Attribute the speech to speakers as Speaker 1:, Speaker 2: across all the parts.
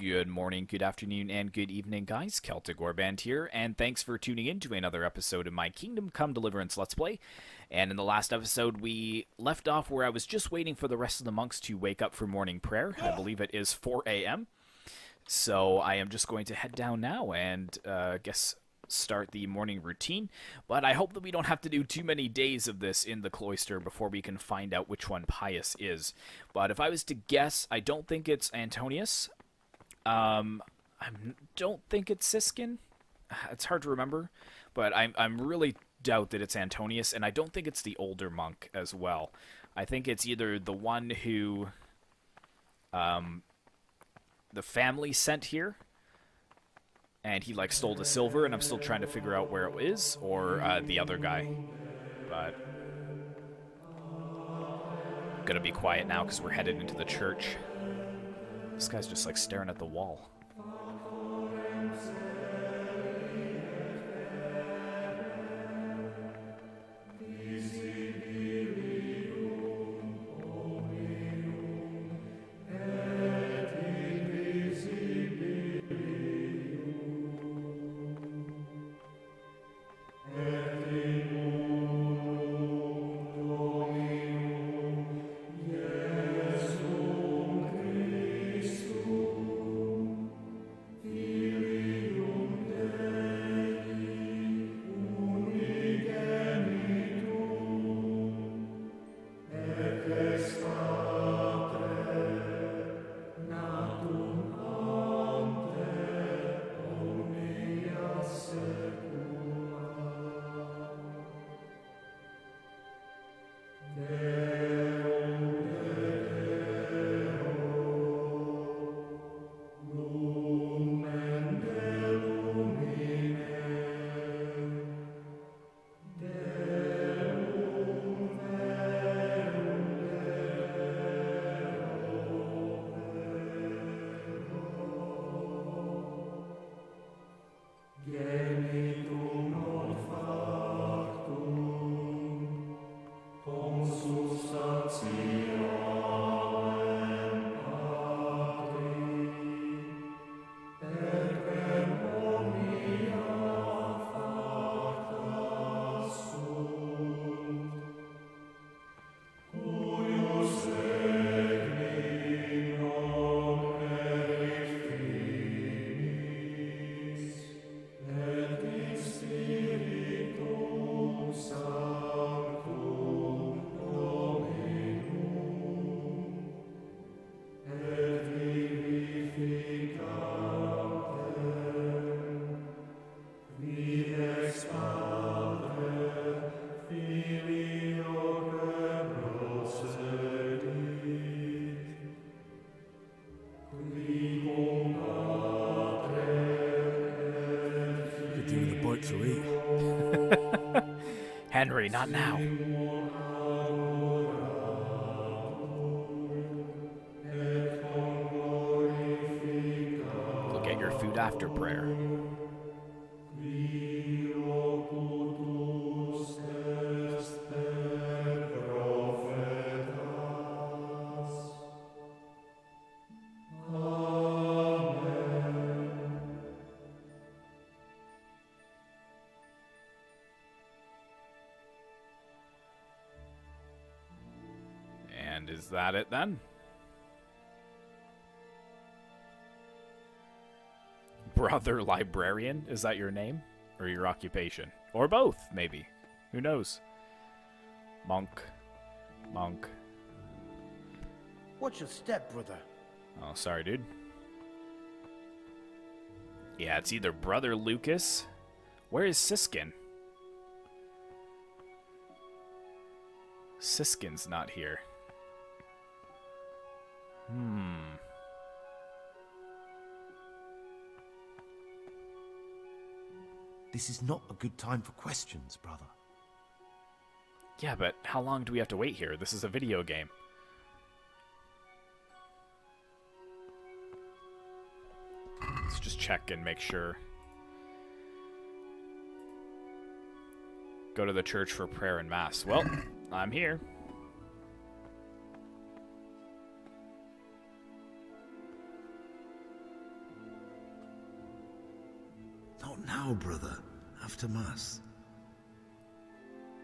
Speaker 1: Good morning, good afternoon, and good evening, guys. Celtic Warband here, and thanks for tuning in to another episode of my Kingdom Come Deliverance Let's Play. And in the last episode, we left off where I was just waiting for the rest of the monks to wake up for morning prayer. I believe it is 4 a.m. So I am just going to head down now and, guess, start the morning routine. But I hope that we don't have to do too many days of this in the cloister before we can find out which one Pious is. But if I was to guess, I don't think it's Antonius. I don't think it's Siskin. It's hard to remember, but I'm really doubt that it's Antonius, and I don't think it's the older monk as well. I think it's either the one who the family sent here, and he like stole the silver, and I'm still trying to figure out where it is, or the other guy. But I'm gonna be quiet now because we're headed into the church. This guy's just like staring at the wall. Henry, not now. You'll get your food after prayer. And is that it then? Brother Librarian? Is that your name? Or your occupation? Or both, maybe. Who knows? Monk. Monk.
Speaker 2: Watch your step, brother.
Speaker 1: Oh, sorry, dude. Yeah, it's either Brother Lucas. Where is Siskin? Siskin's not here.
Speaker 2: This is not a good time for questions, brother.
Speaker 1: Yeah, but how long do we have to wait here? This is a video game. Let's just check and make sure. Go to the church for prayer and mass. Well, I'm here.
Speaker 2: What now, brother? After Mass?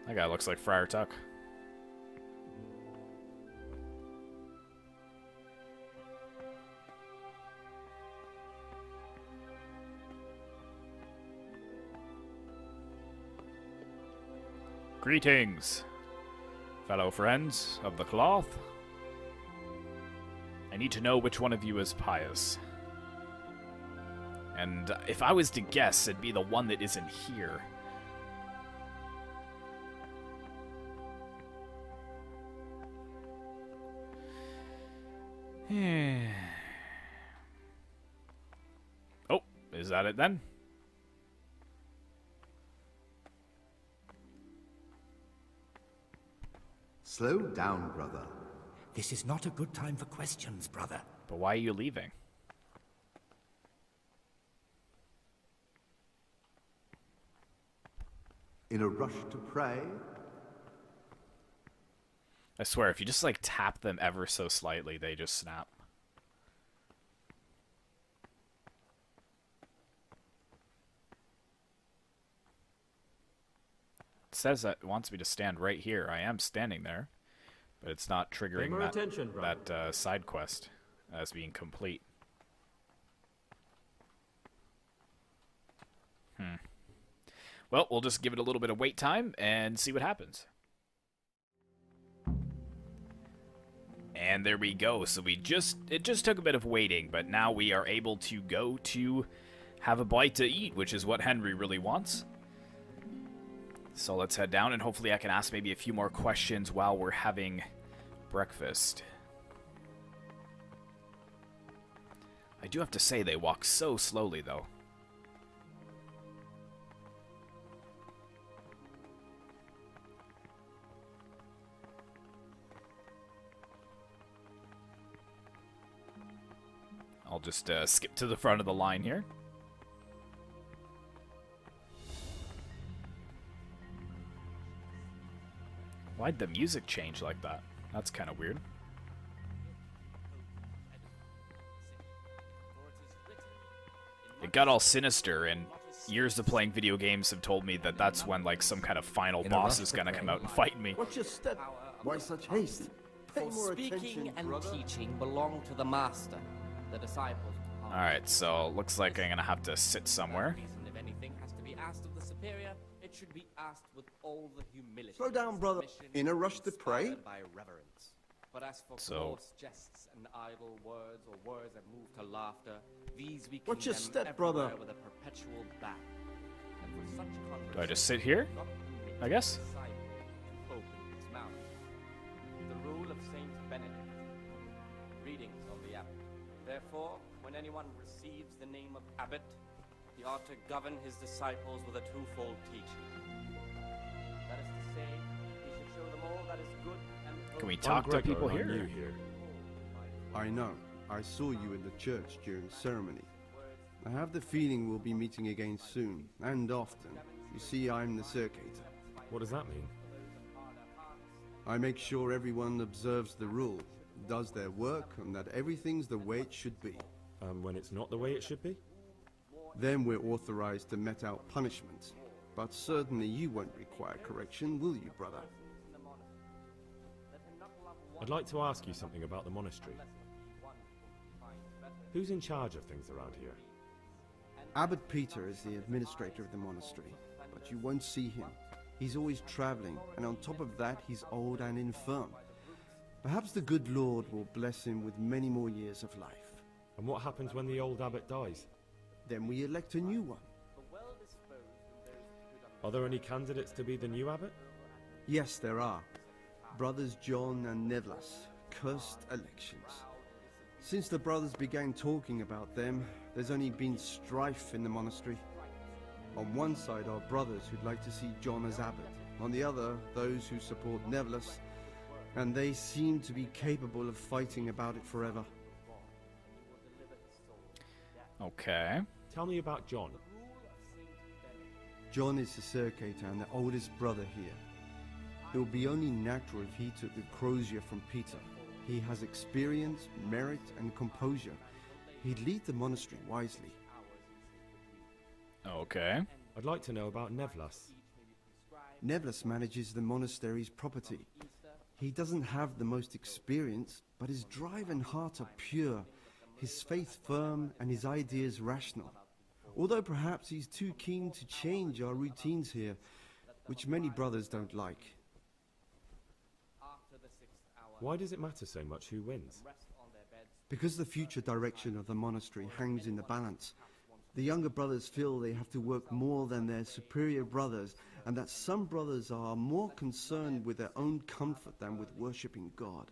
Speaker 1: That guy looks like Friar Tuck. Greetings, fellow friends of the cloth. I need to know which one of you is Pious. And if I was to guess, it'd be the one that isn't here. Oh, is that it then?
Speaker 2: Slow down, brother.
Speaker 3: This is not a good time for questions, brother.
Speaker 1: But why are you leaving?
Speaker 2: In a rush to pray?
Speaker 1: I swear, if you just like tap them ever so slightly, they just snap. It says that it wants me to stand right here. I am standing there, but it's not triggering that side quest as being complete. Well, we'll just give it a little bit of wait time and see what happens. And there we go. So it just took a bit of waiting, but now we are able to go to have a bite to eat, which is what Henry really wants. So let's head down, and hopefully I can ask maybe a few more questions while we're having breakfast. I do have to say, they walk so slowly, though. I'll just skip to the front of the line here. Why'd the music change like that? That's kind of weird. It got all sinister, and years of playing video games have told me that that's when like some kind of final boss is gonna come out and fight me.
Speaker 2: What's your step? Why such haste? Pay
Speaker 4: For
Speaker 2: more
Speaker 4: speaking
Speaker 2: attention,
Speaker 4: and
Speaker 2: brother.
Speaker 4: teaching belong to the master. The disciples.
Speaker 1: Alright, so looks like I'm gonna have to sit somewhere.
Speaker 4: Reason, if anything has to be asked of the superior, it should be asked with all the humility.
Speaker 2: Slow down, brother.
Speaker 4: submission
Speaker 2: In a rush to pray?
Speaker 4: inspired by reverence. But as for
Speaker 1: So-
Speaker 4: coarse jests and idle words or words that move to laughter, these we
Speaker 2: What's your
Speaker 4: condemn
Speaker 2: step, brother?
Speaker 4: everywhere with a perpetual ban. And for such
Speaker 1: Do I just
Speaker 4: conversations,
Speaker 1: sit here?
Speaker 4: not permit
Speaker 1: I guess?
Speaker 4: the disciple to open his mouth. The rule of Saint Benedict. Readings on the abbot. Therefore, when anyone receives the name of abbot, he ought to govern his disciples with a twofold teaching. That is to say, he should show them all that is good and
Speaker 1: Can we
Speaker 4: holy.
Speaker 1: talk to
Speaker 5: Gregor,
Speaker 1: people
Speaker 5: I'm
Speaker 1: here?
Speaker 5: new here.
Speaker 6: I know. I saw you in the church during the ceremony. I have the feeling we'll be meeting again soon, and often. You see, I'm the circator.
Speaker 5: What does that mean?
Speaker 6: I make sure everyone observes the rule, does their work, and that everything's the way it should be.
Speaker 5: When it's not the way it should be?
Speaker 6: Then we're authorized to mete out punishment. But certainly you won't require correction, will you, brother?
Speaker 5: I'd like to ask you something about the monastery. Who's in charge of things around here?
Speaker 6: Abbot Peter is the administrator of the monastery, but you won't see him. He's always traveling, and on top of that, he's old and infirm. Perhaps the good Lord will bless him with many more years of life.
Speaker 5: And what happens when the old abbot dies?
Speaker 6: Then we elect a new one.
Speaker 5: Are there any candidates to be the new abbot?
Speaker 6: Yes, there are. Brothers John and Nevlas. Cursed elections. Since the brothers began talking about them, there's only been strife in the monastery. On one side are brothers who'd like to see John as abbot. On the other, those who support Nevlas, and they seem to be capable of fighting about it forever.
Speaker 1: Okay.
Speaker 5: Tell me about John.
Speaker 6: John is the circator and the oldest brother here. It would be only natural if he took the crozier from Peter. He has experience, merit, and composure. He'd lead the monastery wisely.
Speaker 1: Okay.
Speaker 5: I'd like to know about Nevlas.
Speaker 6: Nevlas manages the monastery's property. He doesn't have the most experience, but his drive and heart are pure, his faith firm, and his ideas rational. Although perhaps he's too keen to change our routines here, which many brothers don't like.
Speaker 5: Why does it matter so much who wins?
Speaker 6: Because the future direction of the monastery hangs in the balance, the younger brothers feel they have to work more than their superior brothers, and that some brothers are more concerned with their own comfort than with worshipping God.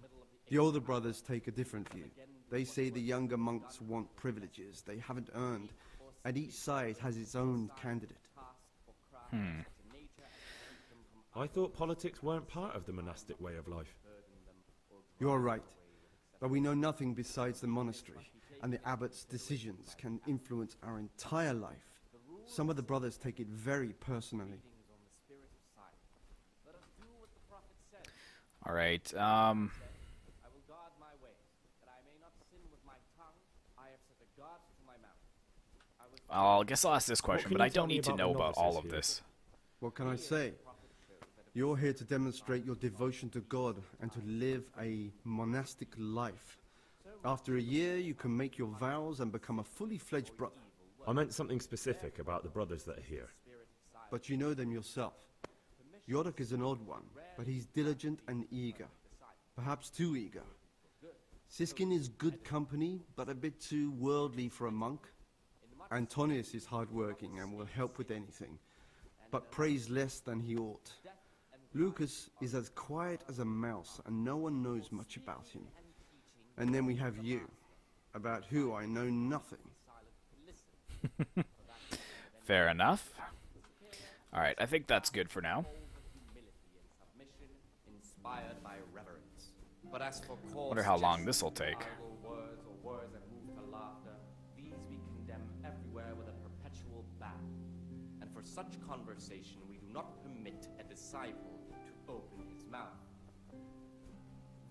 Speaker 6: The older brothers take a different view. They say the younger monks want privileges they haven't earned, and each side has its own candidate.
Speaker 5: I thought politics weren't part of the monastic way of life.
Speaker 6: You're right, but we know nothing besides the monastery, and the abbot's decisions can influence our entire life. Some of the brothers take it very personally.
Speaker 1: All right.
Speaker 4: I will guard my ways, that I may not sin with my tongue. I have set a guard to my mouth.
Speaker 1: I guess I'll ask this question,
Speaker 5: can
Speaker 1: but
Speaker 5: you
Speaker 1: I
Speaker 5: tell
Speaker 1: don't
Speaker 5: me
Speaker 1: need to
Speaker 5: about
Speaker 1: know
Speaker 5: the
Speaker 1: about all
Speaker 5: novices
Speaker 1: of
Speaker 5: here?
Speaker 1: this.
Speaker 6: What can I say? You're here to demonstrate your devotion to God and to live a monastic life. After a year, you can make your vows and become a fully fledged brother.
Speaker 5: I meant something specific about the brothers that are here.
Speaker 6: But you know them yourself. Yorick is an odd one, but he's diligent and eager. Perhaps too eager. Siskin is good company, but a bit too worldly for a monk. Antonius is hardworking and will help with anything, but prays less than he ought. Lucas is as quiet as a mouse, and no one knows much about him. And then we have you, about who I know nothing.
Speaker 1: Fair enough. All right, I think that's good for now.
Speaker 4: Inspired by reverence. But as for coarse
Speaker 1: Wonder how long
Speaker 4: jests,
Speaker 1: this'll take.
Speaker 4: idle words or words that move to laughter, these we condemn everywhere with a perpetual ban. And for such conversation we do not permit a disciple to open his mouth.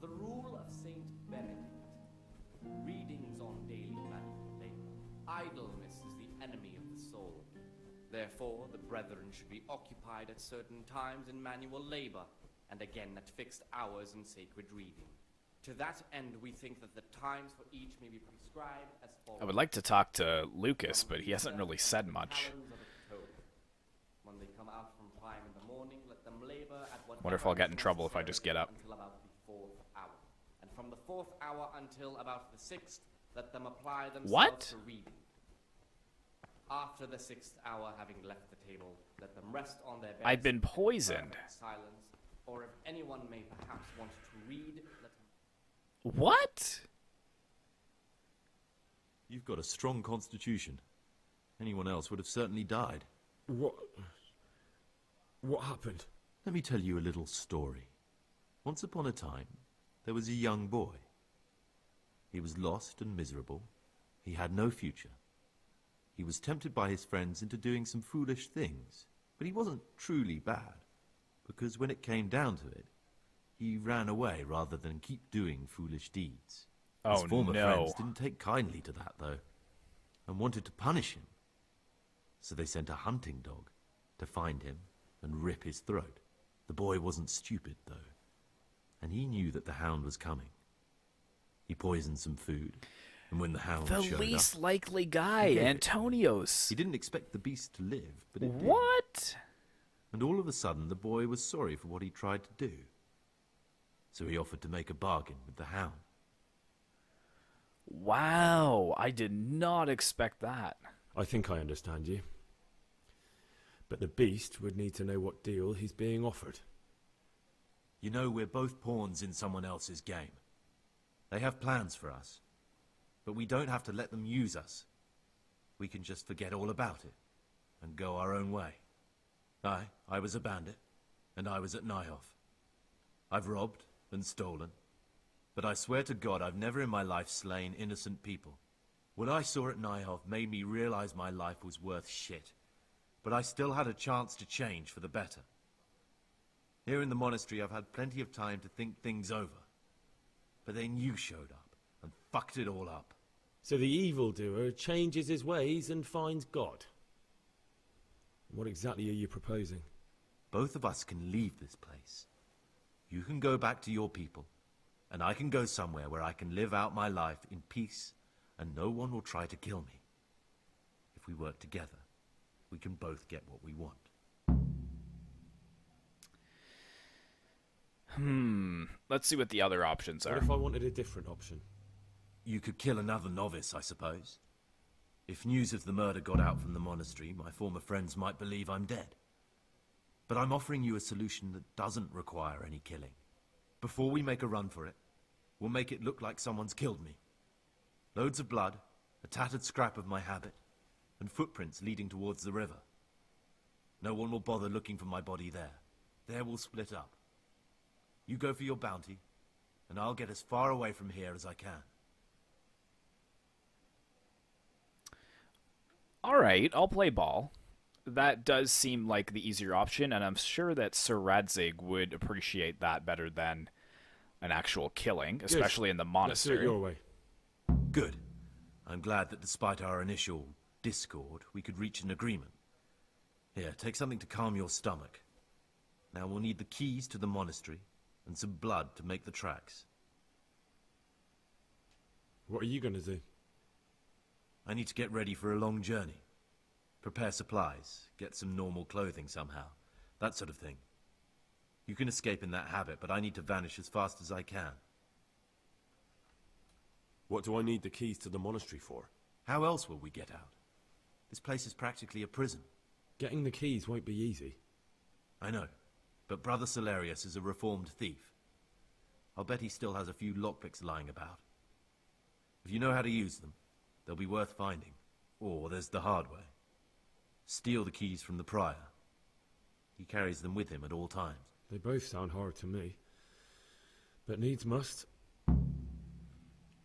Speaker 4: The rule of Saint Benedict, readings on daily manual labor. Idleness is the enemy of the soul. Therefore, the brethren should be occupied at certain times in manual labor, and again at fixed hours in sacred reading. To that end, we think that the times for each may be prescribed as follows.
Speaker 1: I would like to talk to Lucas, but he hasn't really said much.
Speaker 4: Talons of a toe. When they come out from prime in the morning, let them labor at whatever
Speaker 1: Wonder if I'll get in
Speaker 4: is
Speaker 1: trouble if I just get up.
Speaker 4: Until about the 4th hour. And from the 4th hour until about the 6th, let them apply themselves
Speaker 1: What?
Speaker 4: to reading. After the 6th hour, having left the table, let them rest on their beds.
Speaker 1: I've been
Speaker 4: in
Speaker 1: poisoned.
Speaker 4: perfect silence, or if anyone may perhaps want to read, let him.
Speaker 1: What?
Speaker 7: You've got a strong constitution. Anyone else would have certainly died.
Speaker 5: What happened?
Speaker 7: Let me tell you a little story. Once upon a time, there was a young boy. He was lost and miserable. He had no future. He was tempted by his friends into doing some foolish things, but he wasn't truly bad, because when it came down to it, he ran away rather than keep doing foolish deeds. His
Speaker 1: Oh,
Speaker 7: former
Speaker 1: no.
Speaker 7: friends didn't take kindly to that, though, and wanted to punish him. So they sent a hunting dog to find him and rip his throat. The boy wasn't stupid, though, and he knew that the hound was coming. He poisoned some food, and when the hound
Speaker 1: The
Speaker 7: showed
Speaker 1: least
Speaker 7: up,
Speaker 1: likely guy,
Speaker 7: Yeah.
Speaker 1: Antonios.
Speaker 7: he didn't expect the beast to live, but it did.
Speaker 1: What?
Speaker 7: And all of a sudden, the boy was sorry for what he tried to do. So he offered to make a bargain with the hound.
Speaker 1: Wow, I did not expect that.
Speaker 5: I think I understand you. But the beast would need to know what deal he's being offered.
Speaker 7: You know, we're both pawns in someone else's game. They have plans for us, but we don't have to let them use us. We can just forget all about it and go our own way. I was a bandit, and I was at Nyhoff. I've robbed and stolen, but I swear to God I've never in my life slain innocent people. What I saw at Nyhoff made me realize my life was worth shit, but I still had a chance to change for the better. Here in the monastery I've had plenty of time to think things over, but then you showed up and fucked it all up.
Speaker 5: So the evildoer changes his ways and finds God. What exactly are you proposing?
Speaker 7: Both of us can leave this place. You can go back to your people, and I can go somewhere where I can live out my life in peace, and no one will try to kill me. If we work together, we can both get what we want.
Speaker 1: Let's see what the other options
Speaker 5: What
Speaker 1: are.
Speaker 5: if I wanted a different option?
Speaker 7: You could kill another novice, I suppose. If news of the murder got out from the monastery, my former friends might believe I'm dead. But I'm offering you a solution that doesn't require any killing. Before we make a run for it, we'll make it look like someone's killed me. Loads of blood, a tattered scrap of my habit, and footprints leading towards the river. No one will bother looking for my body there. There we'll split up. You go for your bounty, and I'll get as far away from here as I can.
Speaker 1: Alright, I'll play ball. That does seem like the easier option, and I'm sure that Sir Radzig would appreciate that better than an actual killing, especially in the
Speaker 5: Let's do it
Speaker 1: monastery.
Speaker 5: your way.
Speaker 7: Good. I'm glad that despite our initial discord, we could reach an agreement. Here, take something to calm your stomach. Now we'll need the keys to the monastery, and some blood to make the tracks.
Speaker 5: What are you going to do?
Speaker 7: I need to get ready for a long journey. Prepare supplies, get some normal clothing somehow. That sort of thing. You can escape in that habit, but I need to vanish as fast as I can.
Speaker 5: What do I need the keys to the monastery for?
Speaker 7: How else will we get out? This place is practically a prison.
Speaker 5: Getting the keys won't be easy.
Speaker 7: I know, but Brother Solarius is a reformed thief. I'll bet he still has a few lockpicks lying about. If you know how to use them, they'll be worth finding. Or there's the hard way. Steal the keys from the prior. He carries them with him at all times.
Speaker 5: They both sound hard to me. But needs must.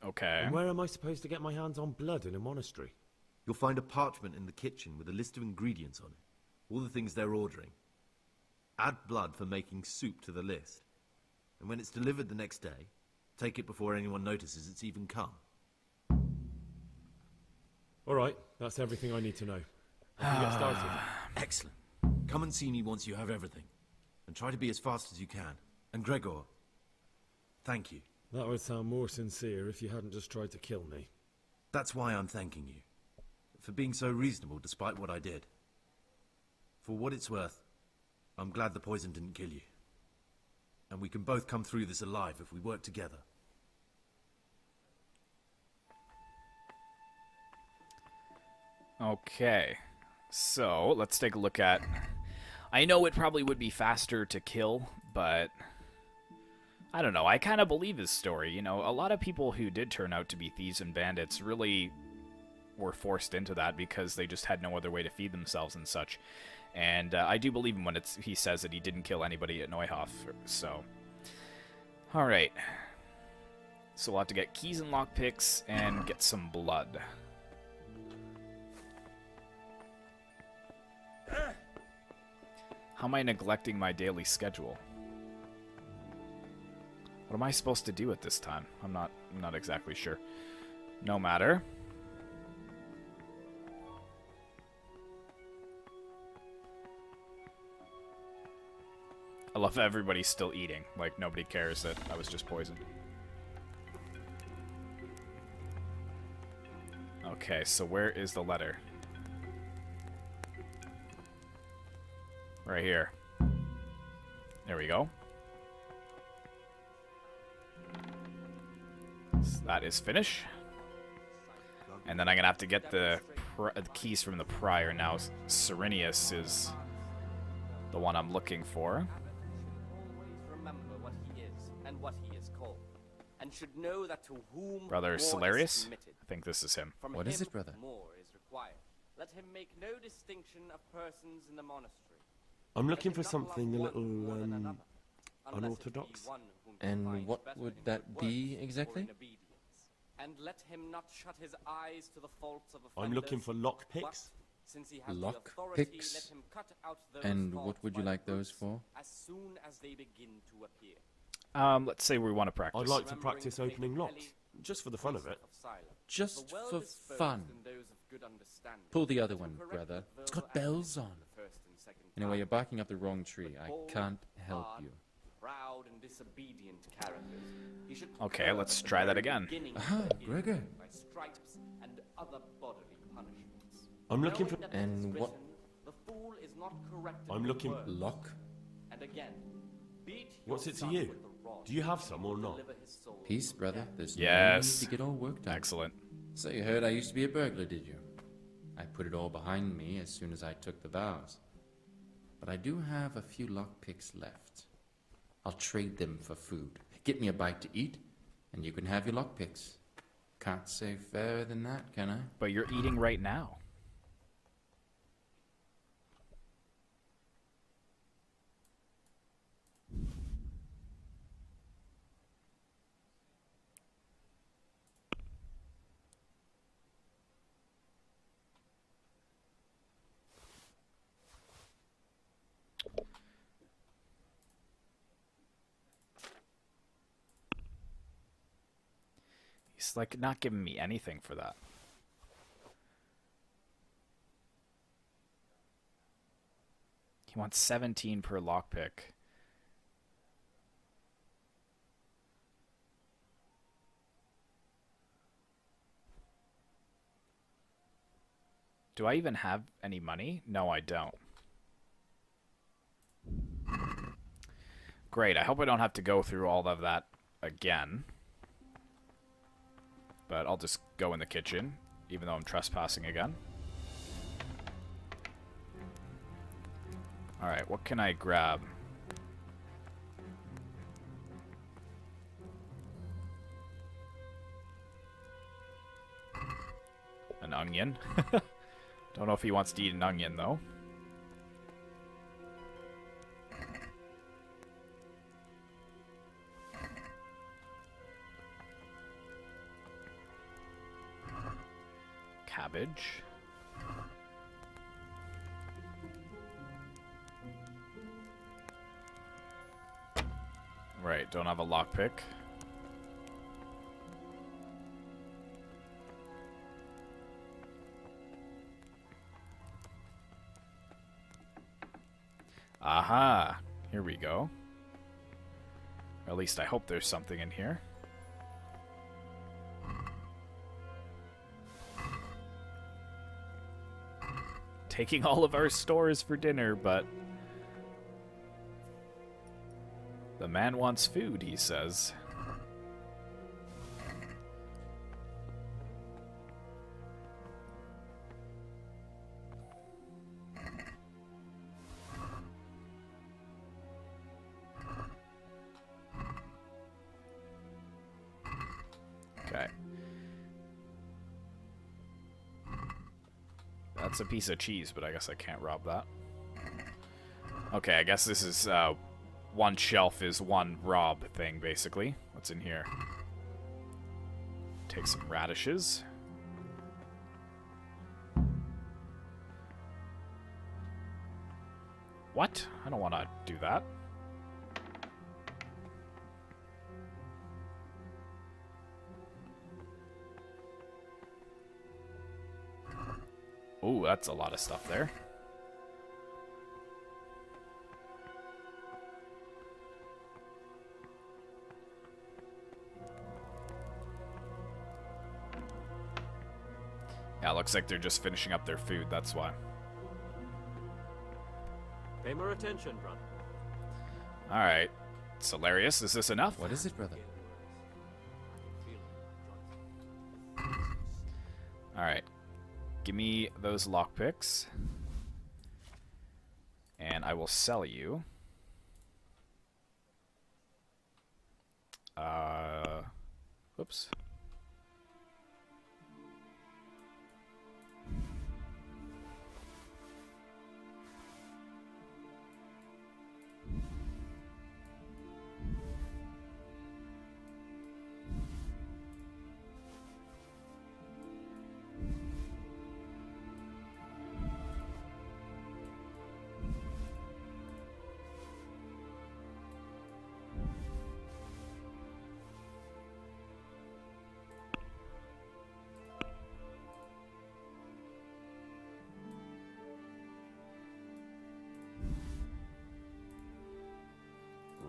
Speaker 1: Okay.
Speaker 5: And where am I supposed to get my hands on blood in a monastery?
Speaker 7: You'll find a parchment in the kitchen with a list of ingredients on it. All the things they're ordering. Add blood for making soup to the list. And when it's delivered the next day, take it before anyone notices it's even come.
Speaker 5: Alright, that's everything I need to know. I can get started.
Speaker 7: Excellent. Come and see me once you have everything. And try to be as fast as you can. And Gregor, thank you.
Speaker 5: That would sound more sincere if you hadn't just tried to kill me.
Speaker 7: That's why I'm thanking you. For being so reasonable despite what I did. For what it's worth, I'm glad the poison didn't kill you. And we can both come through this alive if we work together.
Speaker 1: Okay. So, let's take a look at... I know it probably would be faster to kill, but... I don't know, I kind of believe his story. You know, a lot of people who did turn out to be thieves and bandits really were forced into that because they just had no other way to feed themselves and such. And I do believe him when he says that he didn't kill anybody at Neuhof, so... Alright. So we'll have to get keys and lockpicks and get some blood. How am I neglecting my daily schedule? What am I supposed to do at this time? I'm not exactly sure. No matter. I love that everybody's still eating. Like, nobody cares that I was just poisoned. Okay, so where is the letter? Right here. There we go. So that is finish. And then I'm going to have to get the keys from the prior. Now, Cyrenius is the one I'm looking for.
Speaker 4: Remember what he is and what he is called, and should know that to whom
Speaker 1: Brother
Speaker 4: more is
Speaker 1: Solarius?
Speaker 4: committed,
Speaker 1: I think this is him.
Speaker 4: from
Speaker 8: What
Speaker 4: him
Speaker 8: is it, brother?
Speaker 4: More is required. Let him make no distinction of persons in the monastery.
Speaker 5: I'm
Speaker 4: Let
Speaker 5: looking
Speaker 4: him
Speaker 5: for
Speaker 4: not
Speaker 5: something a
Speaker 4: love one more than
Speaker 5: little,
Speaker 4: another, unless it be
Speaker 5: unorthodox.
Speaker 4: one whom he
Speaker 8: And
Speaker 4: finds
Speaker 8: what
Speaker 4: better
Speaker 8: would
Speaker 4: in
Speaker 8: that
Speaker 4: good
Speaker 8: be
Speaker 4: works or
Speaker 8: exactly?
Speaker 4: in obedience. And let him not shut his eyes to the faults of offenders.
Speaker 5: I'm looking for
Speaker 4: but,
Speaker 5: lockpicks.
Speaker 4: since he has
Speaker 8: Lock
Speaker 4: the authority,
Speaker 8: picks?
Speaker 4: let him cut out those
Speaker 8: And
Speaker 4: faults
Speaker 8: what would
Speaker 4: by
Speaker 8: you
Speaker 4: the
Speaker 8: like those
Speaker 4: roots
Speaker 8: for?
Speaker 4: As soon as they begin to appear.
Speaker 1: Let's say we want to practice.
Speaker 5: I'd like to
Speaker 4: Remembering
Speaker 5: practice
Speaker 4: the fate
Speaker 5: opening
Speaker 4: of
Speaker 5: locks,
Speaker 4: Ellie,
Speaker 5: just for the fun of it.
Speaker 8: Just
Speaker 4: The well
Speaker 8: for
Speaker 4: disposed
Speaker 8: fun.
Speaker 4: and those of good understanding,
Speaker 8: Pull the other
Speaker 4: let
Speaker 8: one,
Speaker 4: him correct
Speaker 8: brother.
Speaker 4: the
Speaker 8: It's
Speaker 4: verbal
Speaker 8: got bells
Speaker 4: actions
Speaker 8: on.
Speaker 4: of the first second
Speaker 8: Anyway, you're
Speaker 4: time.
Speaker 8: barking up the wrong tree.
Speaker 4: But
Speaker 8: I
Speaker 4: bold,
Speaker 8: can't help
Speaker 4: hard,
Speaker 8: you.
Speaker 4: Proud and disobedient characters. He should
Speaker 1: Okay,
Speaker 4: curb
Speaker 1: let's
Speaker 4: at the
Speaker 1: try that
Speaker 4: very
Speaker 1: again.
Speaker 4: beginning of
Speaker 5: Aha,
Speaker 4: their hearing
Speaker 5: Gregor.
Speaker 4: by stripes and other bodily punishments.
Speaker 5: I'm looking
Speaker 4: Knowing
Speaker 5: for...
Speaker 4: that it is
Speaker 8: And what-
Speaker 4: written, the fool is not corrected
Speaker 5: I'm
Speaker 4: with
Speaker 5: looking...
Speaker 4: words.
Speaker 8: Lock?
Speaker 4: And again, beat
Speaker 5: What's
Speaker 4: your
Speaker 5: it to
Speaker 4: son
Speaker 5: you?
Speaker 4: with the rod,
Speaker 5: Do you have
Speaker 4: and
Speaker 5: some
Speaker 4: he will
Speaker 5: or not?
Speaker 4: deliver his soul
Speaker 8: Peace,
Speaker 4: from
Speaker 8: brother.
Speaker 4: death.
Speaker 8: There's
Speaker 1: Yes.
Speaker 8: no need to get all worked up.
Speaker 1: Excellent.
Speaker 8: So you heard I used to be a burglar, did you? I put it all behind me as soon as I took the vows. But I do have a few lockpicks left. I'll trade them for food. Get me a bite to eat, and you can have your lockpicks. Can't say fairer than that, can I?
Speaker 1: But you're eating right now. He's like not giving me anything for that. He wants 17 per lockpick. Do I even have any money? No, I don't. Great, I hope I don't have to go through all of that again. But I'll just go in the kitchen, even though I'm trespassing again. Alright, what can I grab? An onion. Don't know if he wants to eat an onion, though. Cabbage. Right, don't have a lockpick. Aha! Here we go. Or at least I hope there's something in here. Taking all of our stores for dinner, but the man wants food, he says. Okay. That's a piece of cheese, but I guess I can't rob that. Okay, I guess this is, one shelf is one rob thing, basically. What's in here? Take some radishes. What? I don't want to do that. Ooh, that's a lot of stuff there. Yeah, looks like they're just finishing up their food, that's why.
Speaker 9: Pay more attention, brother.
Speaker 1: Alright. Solarius, is this enough?
Speaker 8: What is it, brother?
Speaker 1: Alright. Give me those lockpicks. And I will sell you. Whoops.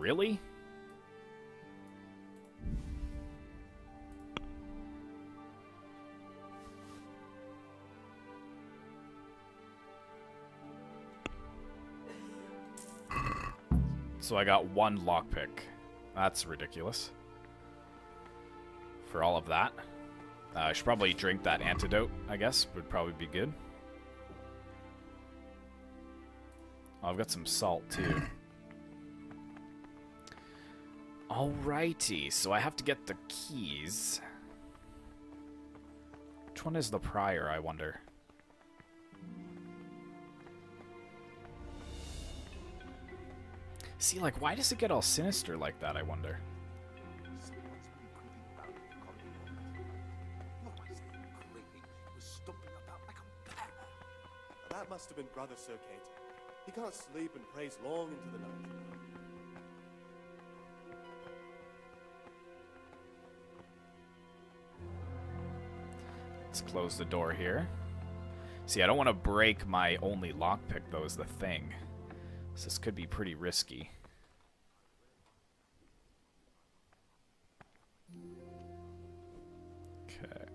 Speaker 1: Really? So I got 1 lockpick. That's ridiculous. For all of that. I should probably drink that antidote, I guess. Would probably be good. Oh, I've got some salt, too. Alrighty, so I have to get the keys. Which one is the prior, I wonder? See, like, why does it get all sinister like that, I wonder?
Speaker 10: That must have been Brother Sir Kate. He can't sleep and prays long into the night.
Speaker 1: Let's close the door here. See, I don't want to break my only lockpick, though, is the thing. So this could be pretty risky. Okay.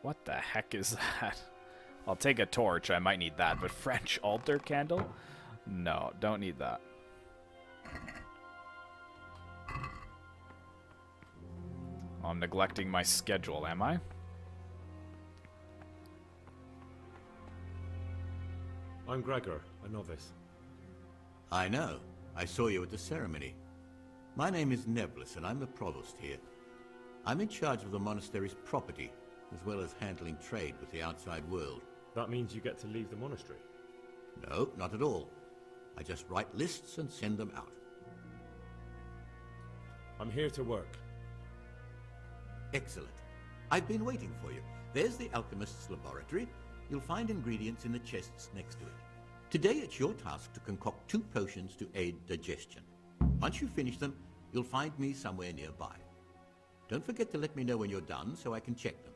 Speaker 1: What the heck is that? I'll take a torch, I might need that, but French altar candle? No, don't need that. I'm neglecting my schedule, am I?
Speaker 5: I'm Gregor, a novice.
Speaker 3: I know. I saw you at the ceremony. My name is Nebulus, and I'm the provost here. I'm in charge of the monastery's property, as well as handling trade with the outside world.
Speaker 5: That means you get to leave the monastery?
Speaker 3: No, not at all. I just write lists and send them out.
Speaker 5: I'm here to work.
Speaker 3: Excellent. I've been waiting for you. There's the alchemist's laboratory. You'll find ingredients in the chests next to it. Today it's your task to concoct 2 potions to aid digestion. Once you finish them, you'll find me somewhere nearby. Don't forget to let me know when you're done so I can check them.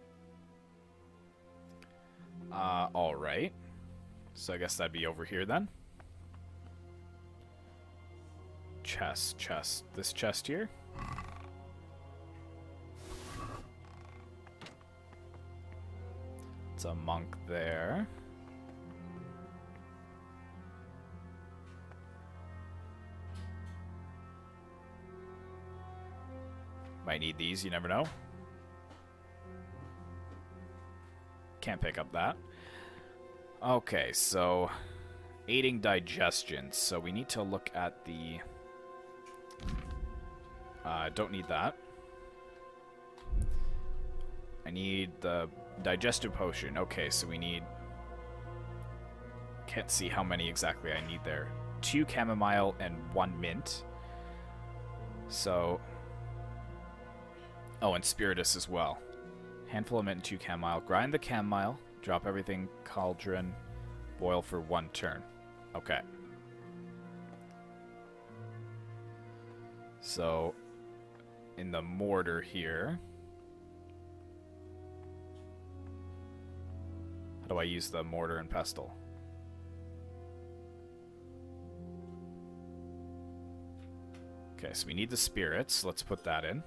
Speaker 1: Alright. So I guess that'd be over here then. Chest. This chest here? It's a monk there. Might need these, you never know. Can't pick up that. Okay, so aiding digestion. So we need to look at the... don't need that. I need the digestive potion. Okay, so we need... Can't see how many exactly I need there. 2 chamomile and 1 mint. So... Oh, and spiritus as well. Handful of mint and 2 chamomile. Grind the chamomile. Drop everything cauldron. Boil for 1 turn. Okay. So, in the mortar here... How do I use the mortar and pestle? Okay, so we need the spirits. Let's put that in.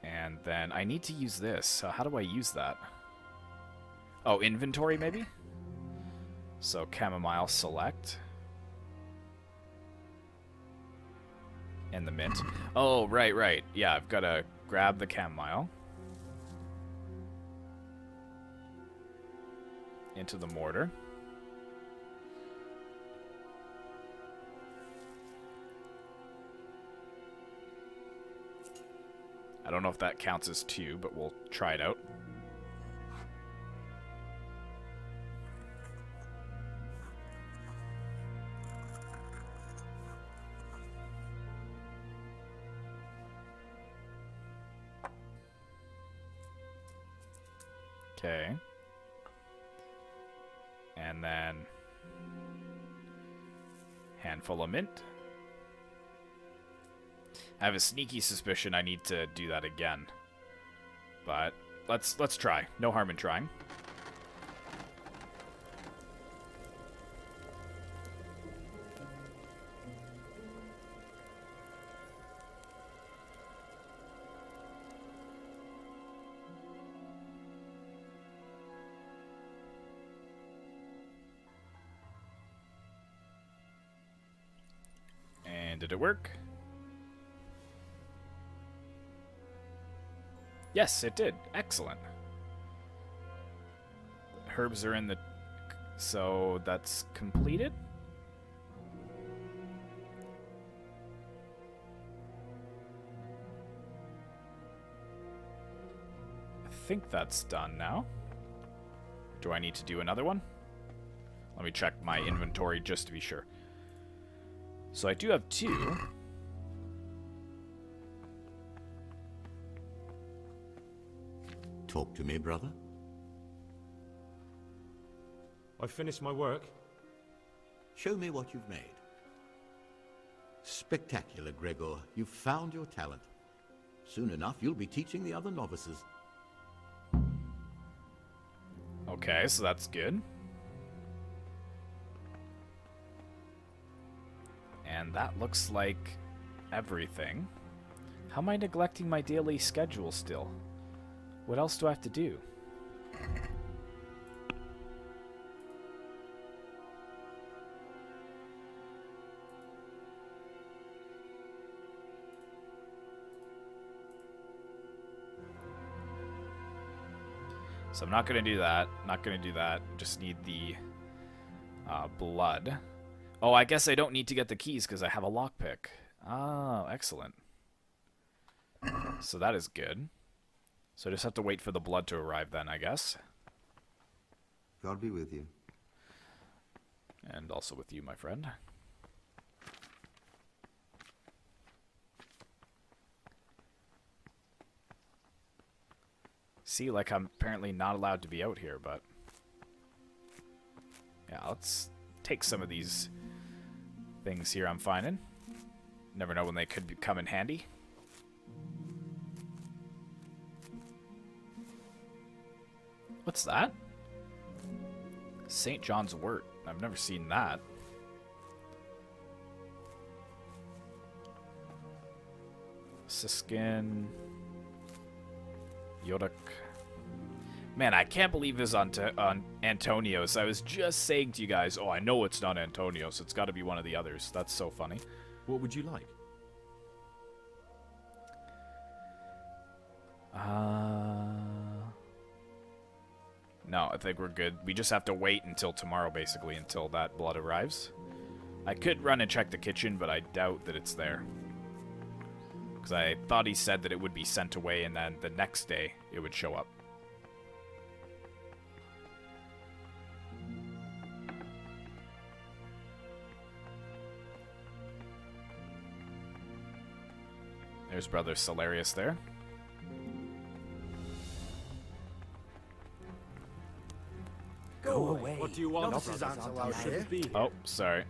Speaker 1: And then I need to use this. So how do I use that? Oh, inventory maybe? So chamomile select. And the mint. Oh, right. Yeah, I've got to grab the chamomile. Into the mortar. I don't know if that counts as 2, but we'll try it out. Okay. And then Handful of mint. I have a sneaky suspicion I need to do that again. But let's try. No harm in trying. And did it work? Yes, it did. Excellent. Herbs are in the... So that's completed? I think that's done now. Do I need to do another one? Let me check my inventory just to be sure. So I do have 2.
Speaker 3: Talk to me, brother.
Speaker 5: I finished my work.
Speaker 3: Show me what you've made. Spectacular, Gregor. You've found your talent. Soon enough, you'll be teaching the other novices.
Speaker 1: Okay, so that's good. And that looks like everything. How am I neglecting my daily schedule still? What else do I have to do? So I'm not going to do that. Not going to do that. Just need the blood. Oh, I guess I don't need to get the keys because I have a lockpick. Oh, excellent. So that is good. So I just have to wait for the blood to arrive then, I guess.
Speaker 6: God be with you.
Speaker 1: And also with you, my friend. See, like I'm apparently not allowed to be out here, but... Yeah, let's take some of these things here I'm finding. Never know when they could come in handy. What's that? St. John's Wort. I've never seen that. Siskin. Yodak. Man, I can't believe this on Antonios. I was just saying to you guys, oh, I know it's not Antonios. It's got to be one of the others. That's so funny.
Speaker 7: What would you like?
Speaker 1: No, I think we're good. We just have to wait until tomorrow, basically, until that blood arrives. I could run and check the kitchen, but I doubt that it's there. Because I thought he said that it would be sent away, and then the next day it would show up. There's Brother Salarius there.
Speaker 10: Go away. What do you want?
Speaker 9: Novices aren't allowed here.
Speaker 1: Oh, sorry.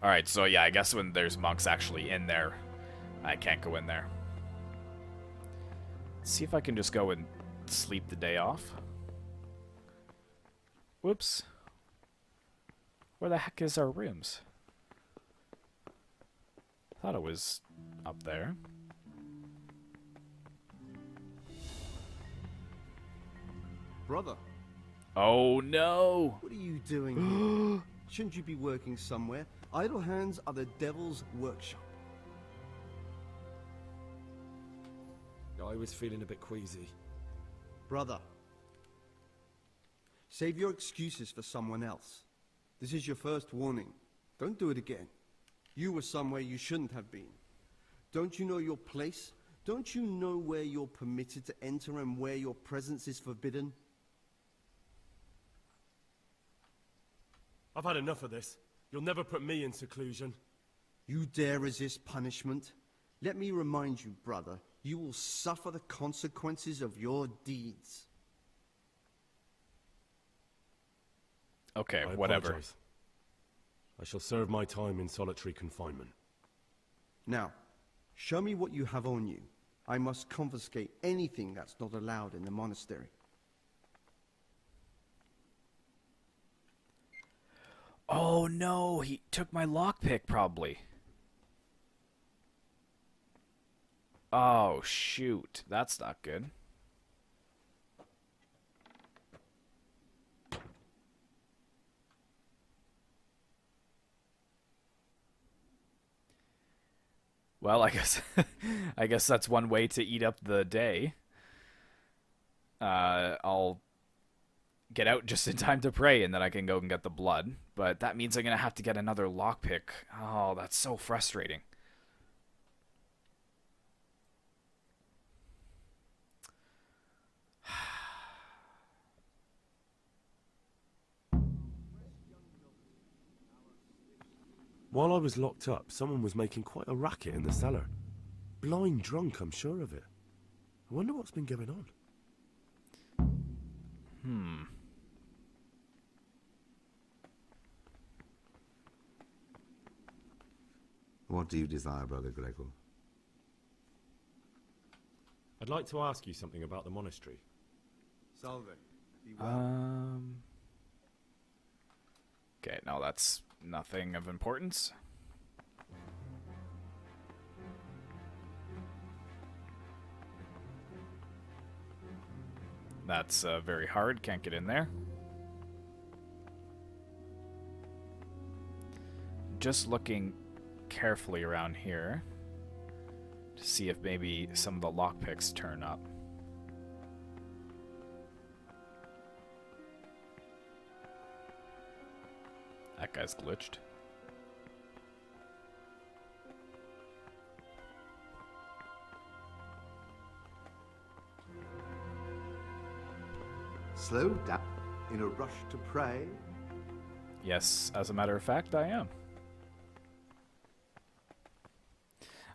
Speaker 1: Alright, so yeah, I guess when there's monks actually in there, I can't go in there. Let's see if I can just go and sleep the day off. Whoops. Where the heck is our rooms? Thought it was up there.
Speaker 6: Brother,
Speaker 1: Oh no!
Speaker 6: what are you doing here? Shouldn't you be working somewhere? Idle hands are the devil's workshop.
Speaker 5: I was feeling a bit queasy.
Speaker 6: Brother, save your excuses for someone else. This is your first warning. Don't do it again. You were somewhere you shouldn't have been. Don't you know your place? Don't you know where you're permitted to enter and where your presence is forbidden?
Speaker 10: I've had enough of this. You'll never put me in seclusion.
Speaker 6: You dare resist punishment? Let me remind you, brother, you will suffer the consequences of your deeds.
Speaker 1: Okay,
Speaker 5: I
Speaker 1: whatever.
Speaker 5: apologize. I shall serve my time in solitary confinement.
Speaker 6: Now, show me what you have on you. I must confiscate anything that's not allowed in the monastery.
Speaker 1: Oh no, he took my lockpick probably. Oh shoot, that's not good. Well, I guess I guess that's one way to eat up the day. I'll get out just in time to pray, and then I can go and get the blood. But that means I'm gonna have to get another lockpick. Oh, that's so frustrating.
Speaker 5: While I was locked up, someone was making quite a racket in the cellar. Blind drunk, I'm sure of it. I wonder what's been going on.
Speaker 11: What do you desire, Brother Gregor?
Speaker 5: I'd like to ask you something about the monastery.
Speaker 6: Salve. Be well.
Speaker 1: Okay, no, that's nothing of importance. That's very hard, can't get in there. Just looking carefully around here to see if maybe some of the lockpicks turn up. That guy's glitched.
Speaker 11: Slow down. In a rush to pray?
Speaker 1: Yes, as a matter of fact, I am.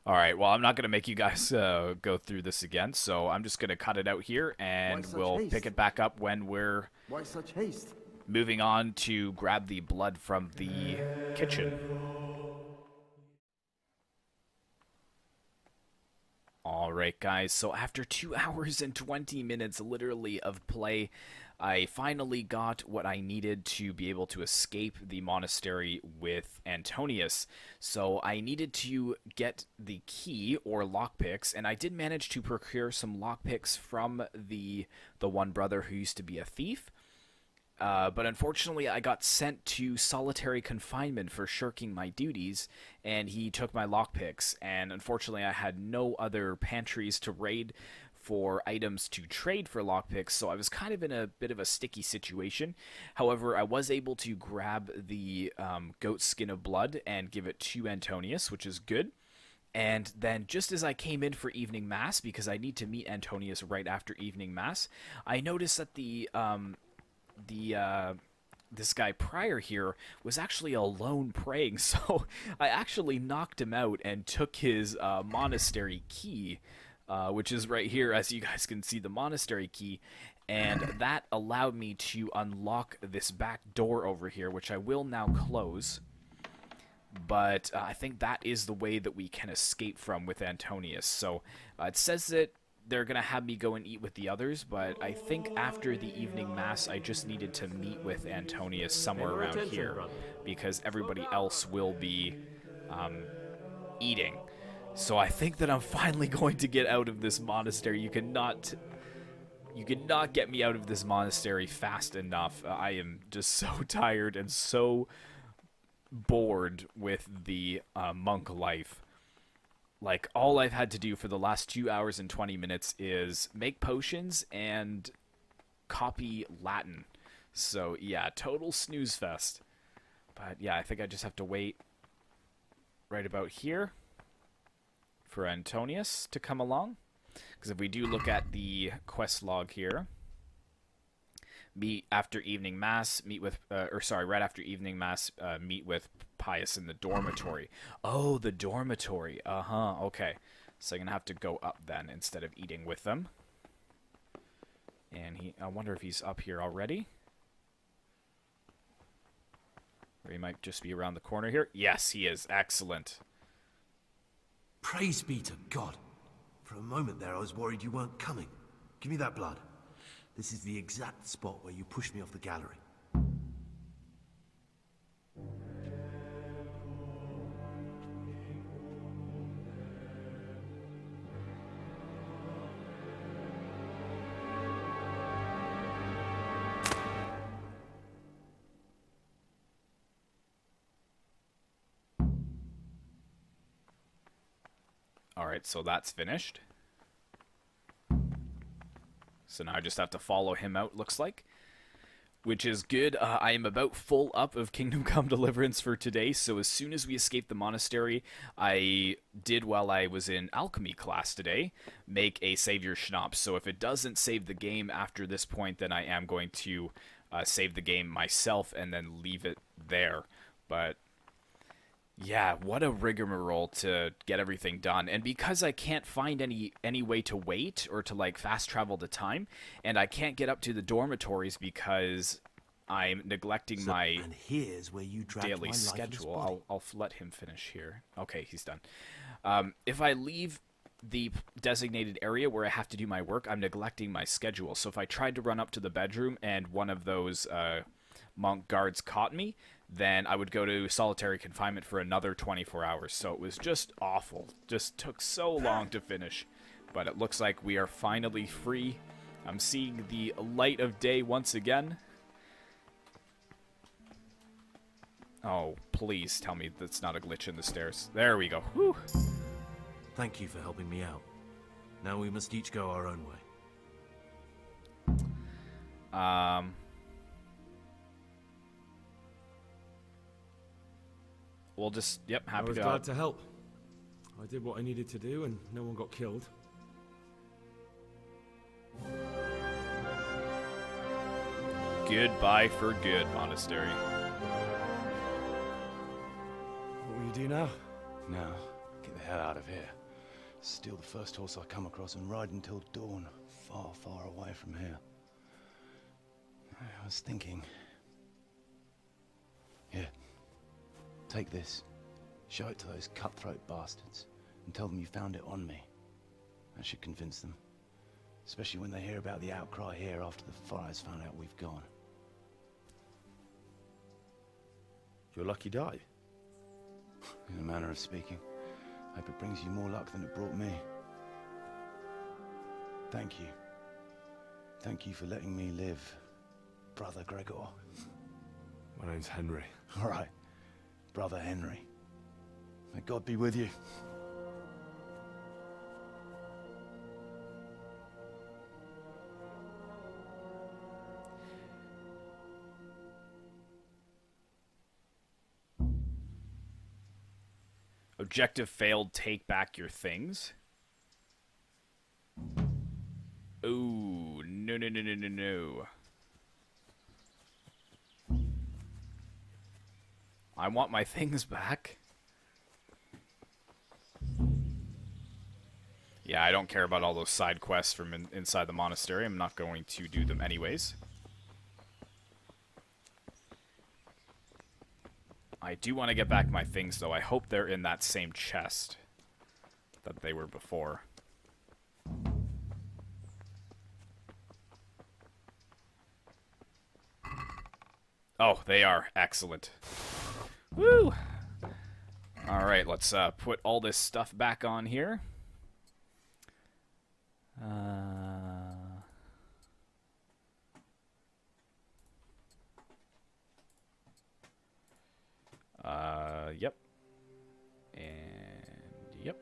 Speaker 1: Alright, well, I'm not going to make you guys go through this again, so I'm just going to cut it out here, and we'll pick it back up when we're
Speaker 6: Why such haste?
Speaker 1: moving on to grab the blood from the kitchen. Alright guys, so after 2 hours and 20 minutes literally of play, I finally got what I needed to be able to escape the monastery with Antonius. So I needed to get the key or lockpicks, and I did manage to procure some lockpicks from the one brother who used to be a thief. But unfortunately, I got sent to solitary confinement for shirking my duties, and he took my lockpicks, and unfortunately I had no other pantries to raid for items to trade for lockpicks, so I was kind of in a bit of a sticky situation. However, I was able to grab the goat skin of blood and give it to Antonius, which is good. And then just as I came in for evening mass, because I need to meet Antonius right after evening mass, I noticed that this guy prior here was actually alone praying, so I actually knocked him out and took his monastery key, which is right here, as you guys can see, the monastery key, and that allowed me to unlock this back door over here, which I will now close. But I think that is the way that we can escape from with Antonius. So it says that they're going to have me go and eat with the others, but I think after the evening mass, I just needed to meet with Antonius somewhere around here, because everybody else will be eating. So I think that I'm finally going to get out of this monastery. You cannot get me out of this monastery fast enough. I am just so tired and so bored with the monk life. Like, all I've had to do for the last 2 hours and 20 minutes is make potions and copy Latin. So, yeah, total snooze fest. But, yeah, I think I just have to wait right about here for Antonius to come along. Because if we do look at the quest log here, meet after evening mass, right after evening mass, meet with Pious in the dormitory. Oh, the dormitory. Okay. So I'm going to have to go up then instead of eating with them. And I wonder if he's up here already. Or he might just be around the corner here. Yes, he is. Excellent.
Speaker 7: Praise be to God. For a moment there, I was worried you weren't coming. Give me that blood. This is the exact spot where you pushed me off the gallery.
Speaker 1: Alright, so that's finished. So now I just have to follow him out, looks like. Which is good. I am about full up of Kingdom Come Deliverance for today, so as soon as we escape the monastery, I did, while I was in alchemy class today, make a Savior Schnapps. So if it doesn't save the game after this point, then I am going to save the game myself and then leave it there. But yeah, what a rigmarole to get everything done. And because I can't find any way to wait or to like fast travel the time, and I can't get up to the dormitories because I'm neglecting my
Speaker 7: and here's where you
Speaker 1: daily schedule. I'll let him finish here. Okay, he's done. If I leave the designated area where I have to do my work, I'm neglecting my schedule. So if I tried to run up to the bedroom and one of those monk guards caught me, then I would go to solitary confinement for another 24 hours. So it was just awful. Just took so long to finish. But it looks like we are finally free. I'm seeing the light of day once again. Oh, please tell me that's not a glitch in the stairs. There we go. Whew.
Speaker 7: Thank you for helping me out. Now we must each go our own way.
Speaker 1: We'll just, yep, happy
Speaker 5: I was
Speaker 1: to
Speaker 5: glad
Speaker 1: help.
Speaker 5: to help. I did what I needed to do and no one got killed.
Speaker 1: Goodbye for good, monastery.
Speaker 12: What will you do now? Now, get the hell out of here. Steal the first horse I come across and ride until dawn, far, far away from here. I was thinking... Here. Take this. Show it to those cutthroat bastards and tell them you found it on me. That should convince them. Especially when they hear about the outcry here after the Friars found out we've gone.
Speaker 5: Your lucky die?
Speaker 12: In a manner of speaking. Hope it brings you more luck than it brought me. Thank you. Thank you for letting me live, Brother Gregor.
Speaker 5: My name's Henry.
Speaker 12: All right. Brother Henry. May God be with you.
Speaker 1: Objective failed, take back your things. Ooh, no, no, no, no, no, no. I want my things back. Yeah, I don't care about all those side quests from inside the monastery. I'm not going to do them anyways. I do want to get back my things, though. I hope they're in that same chest that they were before. Oh, they are. Excellent. Woo! Alright, let's put all this stuff back on here. Yep. And yep.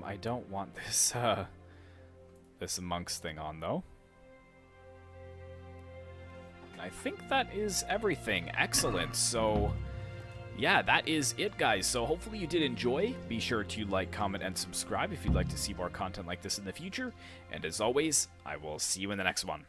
Speaker 1: I don't want this, this monk's thing on, though. I think that is everything. Excellent. So, yeah, that is it, guys. So hopefully you did enjoy. Be sure to like, comment, and subscribe if you'd like to see more content like this in the future. And as always, I will see you in the next one.